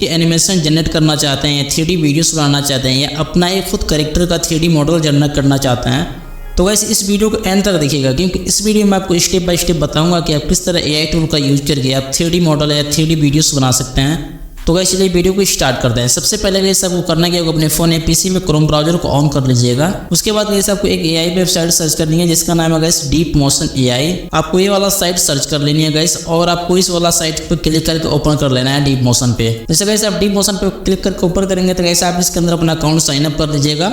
कि animation generate करना चाहते हैं, 3D वीडियोस बनाना चाहते हैं या अपना एक खुद कैरेक्टर का 3D मॉडल जनरेट करना चाहते हैं, तो वैसे इस वीडियो को एंड तक देखिएगा, क्योंकि इस वीडियो में आपको स्टेप बाय स्टेप बताऊंगा कि आप किस तरह AI टूल का यूज करके आप 3D मॉडल या 3D वीडियोस बना सकते हैं। तो वैसे चलिए वीडियो को स्टार्ट करते हैं। सबसे पहले वैसे आपको करना क्या होगा, अपने फ़ोन या PC में क्रोम ब्राउजर को ऑन कर लीजिएगा। उसके बाद वैसे आपको एक AI वेबसाइट सर्च करनी है जिसका नाम है गाइस डीप मोशन AI। आपको ये वाला साइट सर्च कर लेनी है गाइस, और आपको इस वाला साइट पे क्लिक करके ओपन कर लेना है डीप मोशन पे। जैसे गाइस आप डीप मोशन पे क्लिक करके ओपन करेंगे तो गाइस आप इसके अंदर अपना अकाउंट साइन अप कर लीजिएगा।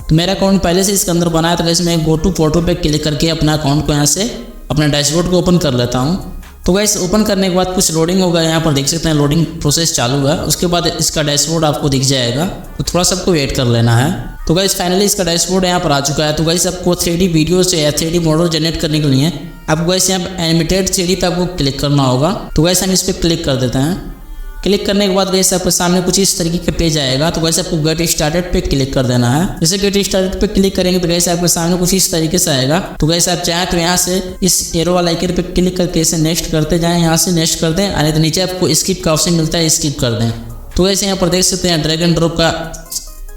तो मेरा अकाउंट पहले से इसके अंदर बना है, तो गाइस मैं गो टू फोटो पे क्लिक करके अपना अकाउंट को यहाँ से अपने डैशबोर्ड को ओपन कर लेता हूँ। तो गाइस ओपन करने के बाद कुछ लोडिंग होगा, यहाँ पर देख सकते हैं लोडिंग प्रोसेस चालू है। उसके बाद इसका डैशबोर्ड आपको दिख जाएगा, तो थोड़ा सा आपको वेट कर लेना है। तो गाइस फाइनली इसका डैशबोर्ड यहाँ पर आ चुका है। तो गाइस आपको 3D वीडियो से या 3D मॉडल जनरेट करने के लिए आपको गाइस यहाँ पर एनिमेटेड 3D पे आपको क्लिक करना होगा। तो गाइस हम इस पर क्लिक कर देते हैं। क्लिक करने के बाद गाइस आपके सामने कुछ इस तरीके का पेज आएगा। तो गाइस आपको गेट स्टार्टेड पे क्लिक कर देना है। जैसे गेट स्टार्टेड पे क्लिक करेंगे तो गाइस आपके सामने कुछ इस तरीके से आएगा। तो गाइस आप चाहें तो यहाँ से इस एरो वाला आइकन पे क्लिक करके इसे नेक्स्ट करते जाएं, यहाँ से नेक्स्ट कर दें, और तो नीचे आपको स्किप का ऑप्शन मिलता है, स्किप कर दें। तो वैसे यहाँ पर देख सकते हैं ड्रैग एंड ड्रॉप का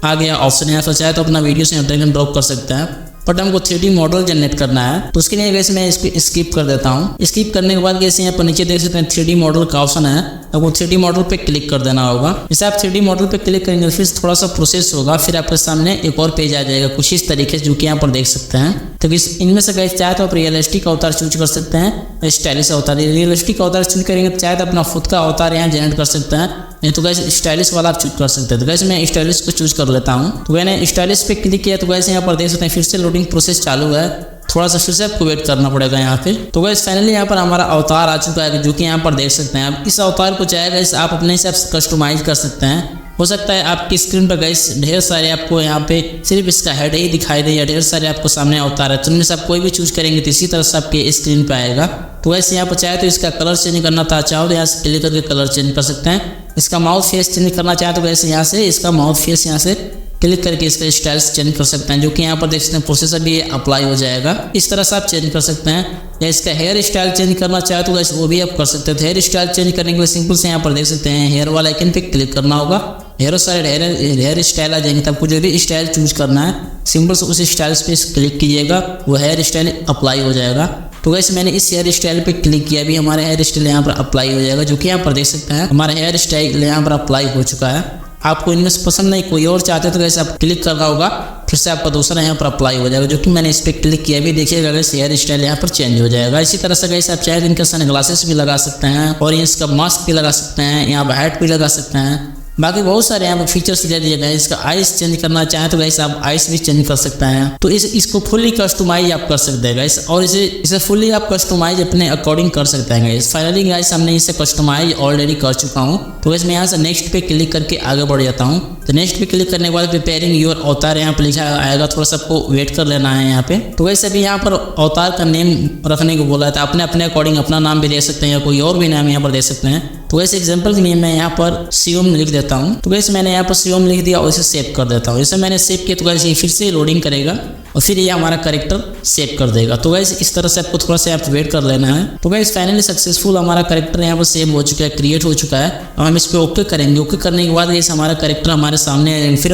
आ गया ऑप्शन। यहाँ से चाहे तो अपना वीडियो से ड्रैग एंड ड्रॉप कर सकते हैं, बट हमको 3D मॉडल जनरेट करना है। तो उसके लिए वैसे मैं इसको स्किप कर देता हूँ। स्किप करने के बाद वैसे यहाँ पर नीचे देख सकते हैं 3D मॉडल का ऑप्शन है। आपको 3D मॉडल पे क्लिक कर देना होगा। जैसे आप 3D मॉडल पे क्लिक करेंगे फिर थोड़ा सा प्रोसेस होगा, फिर आपके सामने एक और पेज आ जाएगा कुछ इस तरीके से, जो कि यहाँ पर देख सकते हैं। तो इनमें से गाइस चाहे तो आप रियलिस्टिक अवतार चूज कर सकते हैं, स्टाइलिश अवतार। रियलिस्टिक अवतार चूज करेंगे तो चाहे तो अपना खुद का अवतार यहाँ जनरेट कर सकते हैं, नहीं तो गाइस स्टाइलिश वाला आप चूज कर सकते हैं। तो गाइस मैं स्टाइलिश को चूज कर लेता हूँ। तो मैंने स्टाइलिश पे क्लिक किया तो गाइस यहाँ पर देख सकते हैं फिर से लोडिंग प्रोसेस चालू है, थोड़ा सा फिर से आपको वेट करना पड़ेगा यहाँ पे। तो गाइस फाइनली यहाँ पर हमारा अवतार आ चुका है, जो कि यहाँ पर देख सकते हैं। आप इस अवतार को चाहे गाइस आप अपने हिसाब से कस्टमाइज कर सकते हैं। हो सकता है आपकी स्क्रीन पर गाइस ढेर सारे आपको यहाँ पे सिर्फ इसका हेड ही दिखाई दे, या ढेर सारे आपको सामने अवतार है, तो उनमें से आप कोई भी चूज करेंगे तो इसी तरह से आपके स्क्रीन पे आएगा। तो वैसे यहाँ पर चाहे तो इसका कलर चेंज करना था, चाहो तो यहाँ से क्लिक करके कलर चेंज कर सकते हैं। इसका माउथ फेस चेंज करना चाहे तो वैसे यहाँ से इसका माउथ फेस यहाँ से क्लिक करके इसका स्टाइल्स चेंज कर सकते हैं, जो कि यहाँ पर देख सकते हैं प्रोसेसर भी अप्लाई हो जाएगा। इस तरह से आप चेंज कर सकते हैं। या इसका हेयर स्टाइल चेंज करना चाहे तो वैसे वो भी आप कर सकते हैं। हेयर स्टाइल चेंज करने के लिए सिंपल से यहाँ पर देख सकते हैं हेयर वाला आइकन पे क्लिक करना होगा। हेयर साइड हेयर स्टाइल आ जाएंगे, तो आपको जो भी स्टाइल चूज करना है सिंपल से उस स्टाइल्स पे क्लिक कीजिएगा, वो हेयर स्टाइल अप्लाई हो जाएगा। तो वैसे मैंने इस हेयर स्टाइल पे क्लिक किया, भी हमारा हेयर स्टाइल यहाँ पर अप्लाई हो जाएगा, जो कि यहाँ पर देख सकते हैं हमारा हेयर स्टाइल यहाँ पर अप्लाई हो चुका है। आपको इनमें से पसंद नहीं कोई और चाहते तो वैसे आप क्लिक करना होगा, फिर से आपका दूसरा यहाँ पर अप्लाई हो जाएगा, जो कि मैंने इस पर क्लिक किया भी। देखिएगा वैसे हेयर स्टाइल यहाँ पर चेंज हो जाएगा। इसी तरह से वैसे आप चाहे तो इनके सन ग्लासेस भी लगा सकते हैं, और इसका मास्क भी लगा सकते हैं, यहाँ पर हैट भी लगा सकते हैं। बाकी बहुत सारे यहाँ पर फीचर्स दे दिए गए। इसका आइस चेंज करना चाहें तो वैसे आप आइस भी चेंज कर सकते हैं। तो इसको फुल्ली कस्टमाइज आप कर सकते हैं गाइस, और इसे फुल्ली आप कस्टमाइज अपने अकॉर्डिंग कर सकते हैं गाइस। फाइनली गाइस हमने इसे कस्टमाइज ऑलरेडी कर चुका हूँ। तो वैसे मैं यहाँ से नेक्स्ट पे क्लिक करके आगे बढ़ जाता हूँ। तो नेक्स्ट पे क्लिक करने के बाद प्रिपेयरिंग योर अवतार यहाँ पर लिखा आएगा, थोड़ा सा आपको वेट कर लेना है यहाँ पे। तो वैसे भी यहाँ पर अवतार का नेम रखने को बोला था, अपने अपने अकॉर्डिंग अपना नाम भी दे सकते हैं या कोई और भी नाम यहाँ पर दे सकते हैं। तो वैसे एग्जांपल के लिए मैं यहाँ पर शिवम लिख देता हूँ। तो वैसे मैंने यहाँ पर शिवम लिख दिया और इसे सेव कर देता हूँ। जैसे मैंने सेव किया तो वैसे फिर से लोडिंग करेगा और फिर ये हमारा कैरेक्टर सेव कर देगा। तो वैसे इस तरह से आपको थोड़ा सा आप वेट कर लेना है। तो वैसे फाइनली सक्सेसफुल हमारा कैरेक्टर यहाँ पर सेव हो चुका है, क्रिएट हो चुका है। और हम इस पर ओके करेंगे। ओके करने के बाद वैसे हमारा कैरेक्टर हमारे सामने आएगा, फिर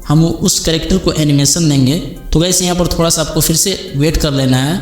हम उस कैरेक्टर को एनिमेशन देंगे। तो वैसे यहाँ पर थोड़ा सा आपको फिर से वेट कर लेना है।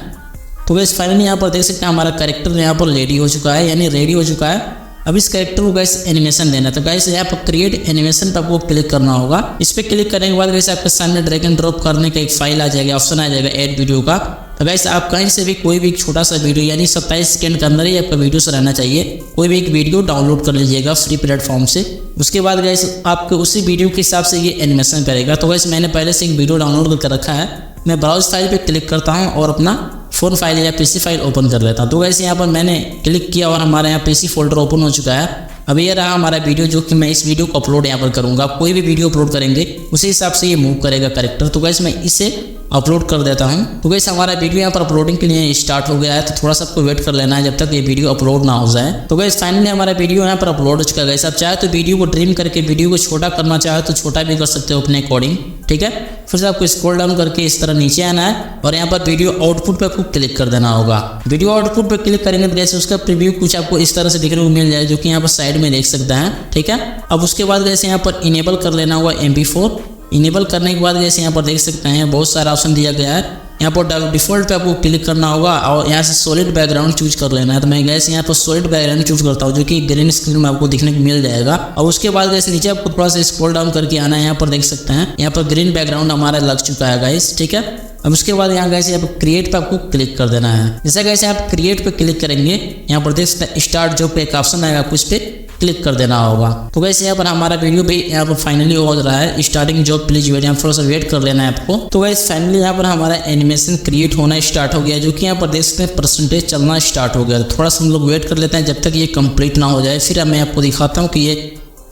तो वैसे फाइनली यहाँ पर देख सकते हैं हमारा कैरेक्टर यहाँ पर रेडी हो चुका है, यानी रेडी हो चुका है। अब इस कैरेक्टर को गाइस एनिमेशन देना है। तो गाइस यहाँ पर क्रिएट एनिमेशन पर आपको क्लिक करना होगा। इस पर क्लिक करने के बाद गाइस आपके सामने ड्रैग एंड ड्रॉप करने का एक फाइल आ जाएगा, ऑप्शन आ जाएगा ऐड वीडियो का। तो गाइस आप कहीं से भी कोई भी छोटा सा वीडियो, यानी 27 सेकंड के अंदर ही आपका वीडियो से रहना चाहिए, कोई भी एक वीडियो डाउनलोड कर लीजिएगा फ्री प्लेटफॉर्म से। उसके बाद गाइस आपके उसी वीडियो के हिसाब से ये एनिमेशन करेगा। तो गाइस मैंने पहले से एक वीडियो डाउनलोड कर रखा है। मैं ब्राउज फाइल पे क्लिक करता हूँ और अपना फोन फाइल या PC फाइल ओपन कर लेता हूँ। तो गाइस यहाँ पर मैंने क्लिक किया और हमारे यहाँ PC फोल्डर ओपन हो चुका है। अब ये रहा हमारा वीडियो, जो कि मैं इस वीडियो को अपलोड यहाँ पर करूँगा। आप कोई भी वीडियो अपलोड करेंगे उसी हिसाब से ये मूव करेगा कैरेक्टर। तो गाइस मैं इसे अपलोड कर देता हूँ। तो गाइस हमारा वीडियो यहाँ पर अपलोडिंग के लिए स्टार्ट हो गया है, तो थोड़ा सा आपको वेट कर लेना है जब तक ये वीडियो अपलोड ना हो जाए। तो गाइस फाइनली हमारा वीडियो यहाँ पर अपलोड हो चुका है। गाइस आप चाहे तो वीडियो को ट्रिम करके वीडियो को छोटा करना चाहे तो छोटा भी कर सकते हो अपने अकॉर्डिंग, ठीक है। फिर से आपको स्क्रॉल डाउन करके इस तरह नीचे आना है और यहाँ पर वीडियो आउटपुट पे आपको क्लिक कर देना होगा। वीडियो आउटपुट पे क्लिक करेंगे तो जैसे उसका प्रीव्यू कुछ आपको इस तरह से देखने को मिल जाए, जो कि यहाँ पर साइड में देख सकते हैं, ठीक है। अब उसके बाद जैसे यहाँ पर इनेबल कर लेना होगा MP4। इनेबल करने के बाद जैसे यहाँ पर देख सकते हैं बहुत सारा ऑप्शन दिया गया है। यहाँ पर डिफ़ॉल्ट पे आपको क्लिक करना होगा और यहाँ से सॉलिड बैकग्राउंड चूज कर लेना है। तो मैं गैस यहाँ पर सॉलिड बैकग्राउंड चूज करता हूँ, जो कि ग्रीन स्क्रीन में आपको देखने को मिल जाएगा। और उसके बाद गैस नीचे आपको थोड़ा सा स्क्रॉल डाउन करके आना है। यहाँ पर देख सकते हैं यहाँ पर ग्रीन बैकग्राउंड हमारा लग चुका है गाइस, ठीक है। अब उसके बाद यहाँ गैस यहाँ पर क्रिएट पे आपको क्लिक कर देना है। जैसे गैस आप क्रिएट पे क्लिक करेंगे यहाँ पर देख सकते हैं स्टार्ट जॉब पे एक ऑप्शन आएगा, आपको इस पर क्लिक कर देना होगा। तो वैसे यहाँ पर हमारा वीडियो भी यहाँ पर फाइनली हो रहा है। स्टार्टिंग जॉब प्लीज वेट, यहाँ थोड़ा सा वेट कर लेना है आपको। तो वैसे फाइनली यहाँ पर हमारा एनिमेशन क्रिएट होना स्टार्ट हो गया, जो कि यहाँ पर देख सकते हैं परसेंटेज चलना स्टार्ट हो गया। थोड़ा सा हम लोग वेट कर लेते हैं जब तक ये कंप्लीट ना हो जाए, फिर मैं आपको दिखाता हूँ कि ये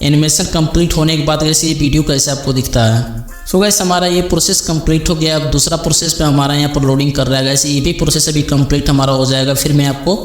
एनिमेशन कंप्लीट होने के बाद वैसे ये वीडियो कैसे आपको दिखता है। सो गैस हमारा ये प्रोसेस कंप्लीट हो गया। अब दूसरा प्रोसेस पे हमारा यहाँ पर लोडिंग कर रहा है। वैसे ये भी प्रोसेस अभी कंप्लीट हमारा हो जाएगा, फिर मैं आपको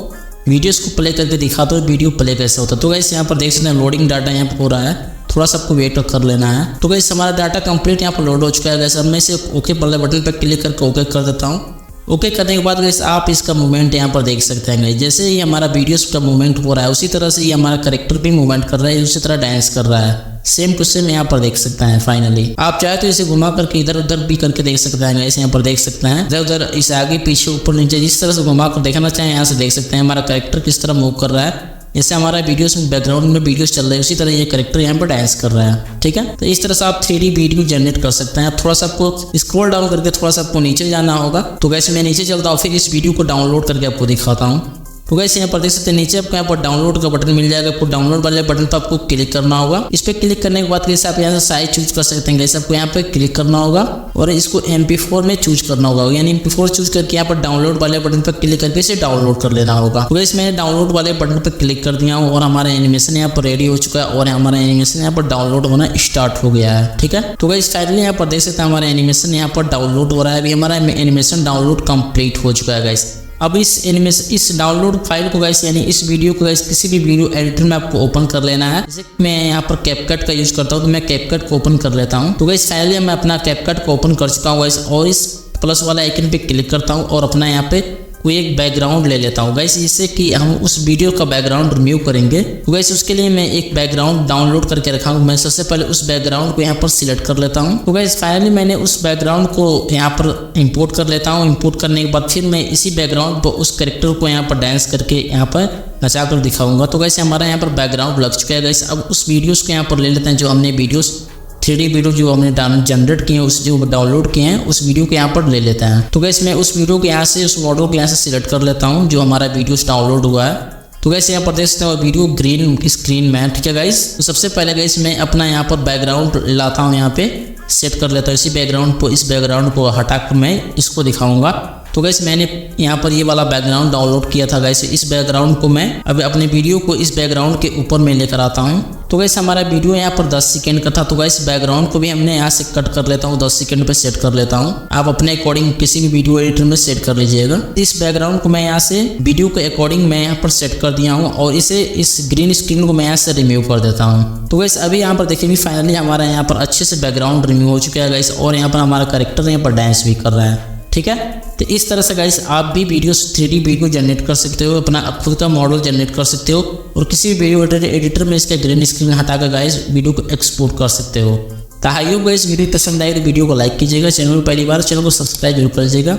वीडियोस को प्ले करके दिखाता हूँ वीडियो प्ले कैसे होता है। तो गाइस यहाँ पर देख सकते हैं लोडिंग डाटा यहाँ पर हो रहा है, थोड़ा सा आपको वेट कर लेना है। तो गाइस हमारा डाटा कंप्लीट यहाँ पर लोड हो चुका है। गाइस अब मैं इसे ओके वाले बटन पर क्लिक करके ओके कर देता हूँ। ओके करने के बाद गाइस आप इसका मूवमेंट यहाँ पर देख सकते हैं। गाइस जैसे ही हमारा वीडियोस का मूवमेंट हो रहा है उसी तरह से ये हमारा कैरेक्टर भी मूवमेंट कर रहा है, उसी तरह डांस कर रहा है, सेम टू सेम यहाँ पर देख सकते हैं। फाइनली आप चाहे तो इसे घुमा करके इधर उधर भी करके देख सकते हैं। गाइस यहाँ पर देख सकते हैं इधर उधर, इसे आगे पीछे ऊपर नीचे जिस तरह से घुमा कर देखना चाहें यहाँ से देख सकते हैं हमारा कैरेक्टर किस तरह मूव कर रहा है। जैसे हमारा वीडियोस में बैकग्राउंड में वीडियोस चल रहे हैं उसी तरह ये कैरेक्टर यहाँ पर डांस कर रहा है, ठीक है। तो इस तरह से आप 3D वीडियो जनरेट कर सकते हैं। थोड़ा सा आपको स्क्रॉल डाउन करके थोड़ा सा आपको नीचे जाना होगा। तो वैसे मैं नीचे चलता हूँ, फिर इस वीडियो को डाउनलोड करके आपको दिखाता हूँ। तो गाइस यहाँ पर देख सकते हैं नीचे आपको यहाँ पर डाउनलोड का बटन मिल जाएगा। आपको डाउनलोड वाले बटन पर आपको क्लिक करना होगा। इस पर क्लिक करने के बाद कैसे आप यहाँ से साइज चूज कर सकते हैं। गाइस आपको यहाँ पे क्लिक करना होगा और इसको MP4 में चूज करना होगा, यानी MP4 चूज करके यहाँ पर डाउनलोड वाले बटन पर क्लिक करके इसे डाउनलोड कर लेना होगा। तो गाइस मैंने डाउनलोड वाले बटन पर क्लिक कर दिया हूँ और हमारा एनिमेशन यहाँ पर रेडी हो चुका है और हमारा एनिमेशन यहाँ पर डाउनलोड होना स्टार्ट हो गया है, ठीक है। तो गाइस फाइनली यहाँ पर देख सकते हैं हमारा एनिमेशन यहाँ पर डाउनलोड हो रहा है। अभी हमारा एनिमेशन डाउनलोड कंप्लीट हो चुका है गाइस। अब इस एनिमेशन इस डाउनलोड फाइल को गाइस यानी इस वीडियो को गाइस किसी भी वीडियो एडिटर में आपको ओपन कर लेना है। जैसे मैं यहाँ पर कैपकट का यूज करता हूँ तो मैं कैपकट को ओपन कर लेता हूँ। तो गाइस फाइनली मैं अपना कैपकट को ओपन कर चुका हूँ गाइस और इस प्लस वाला आइकन पे क्लिक करता हूँ और अपना यहाँ पे कोई एक बैकग्राउंड ले लेता हूँ गाइस, जिससे कि हम उस वीडियो का बैकग्राउंड रिमूव करेंगे। तो गाइस उसके लिए मैं एक बैकग्राउंड डाउनलोड करके रखा हूँ। मैं सबसे पहले उस बैकग्राउंड को यहाँ पर सिलेक्ट कर लेता हूँ। तो गाइस फाइनली मैंने उस बैकग्राउंड को यहाँ पर इंपोर्ट कर लेता हूँ। इंपोर्ट करने के बाद फिर मैं इसी बैकग्राउंड पर उस कैरेक्टर को यहाँ पर डांस करके यहाँ पर नचा कर दिखाऊंगा। तो गाइस हमारा यहाँ पर बैकग्राउंड लग चुका है गाइस। अब उस वीडियोस को यहाँ पर ले लेते हैं, जो हमने वीडियोस 3D वीडियो जो हमने जनरेट किए हैं, उस जो डाउनलोड किए हैं उस वीडियो को यहाँ पर ले लेते हैं। तो गाइस मैं उस वीडियो को यहाँ से उस मॉडल को यहाँ से सिलेक्ट कर लेता हूँ जो हमारा वीडियोस डाउनलोड हुआ है। तो गाइस यहाँ पर देख सकते हैं वीडियो ग्रीन स्क्रीन में, ठीक है गाइस। तो सबसे पहले गाइस मैं अपना यहाँ पर बैकग्राउंड लाता हूँ, यहाँ पे सेट कर लेता हूँ इसी बैकग्राउंड को। इस बैकग्राउंड को हटा कर मैं इसको दिखाऊंगा। तो गाइस मैंने यहाँ पर ये वाला बैकग्राउंड डाउनलोड किया था गाइस। इस बैकग्राउंड को मैं अब अपने वीडियो को इस बैकग्राउंड के ऊपर में लेकर आता हूँ। तो गाइस हमारा वीडियो यहाँ पर 10 सेकंड का था। तो गाइस बैकग्राउंड को भी हमने यहाँ से कट कर लेता हूँ, 10 सेकंड पे सेट कर लेता हूँ। आप अपने अकॉर्डिंग किसी भी वीडियो एडिटर में सेट कर लीजिएगा। इस बैकग्राउंड को मैं यहाँ से वीडियो के अकॉर्डिंग मैं यहाँ पर सेट कर दिया हूँ और इसे इस ग्रीन स्क्रीन को मैं यहाँ से रिमूव कर देता हूँ। तो गाइस अभी यहाँ पर देखिए फाइनली हमारा यहाँ पर अच्छे से बैकग्राउंड रिमूव हो चुका है गाइस और यहाँ पर हमारा कैरेक्टर यहाँ पर डांस भी कर रहा है, ठीक है। तो इस तरह से गाइस आप भी वीडियो 3D वीडियो जनरेट कर सकते हो, अपना खुद का मॉडल जनरेट कर सकते हो और किसी भी वीडियो एडिटर में इसका ग्रीन स्क्रीन हटाकर गाइस वीडियो को एक्सपोर्ट कर सकते हो। तो आई होप गाइस वीडियो पसंद आई तो वीडियो को लाइक कीजिएगा, चैनल में पहली बार चैनल को सब्सक्राइब जरूर करिएगा।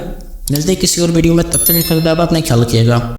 मिलते हैं किसी और वीडियो में, तब तक अपना ख्याल रखिएगा।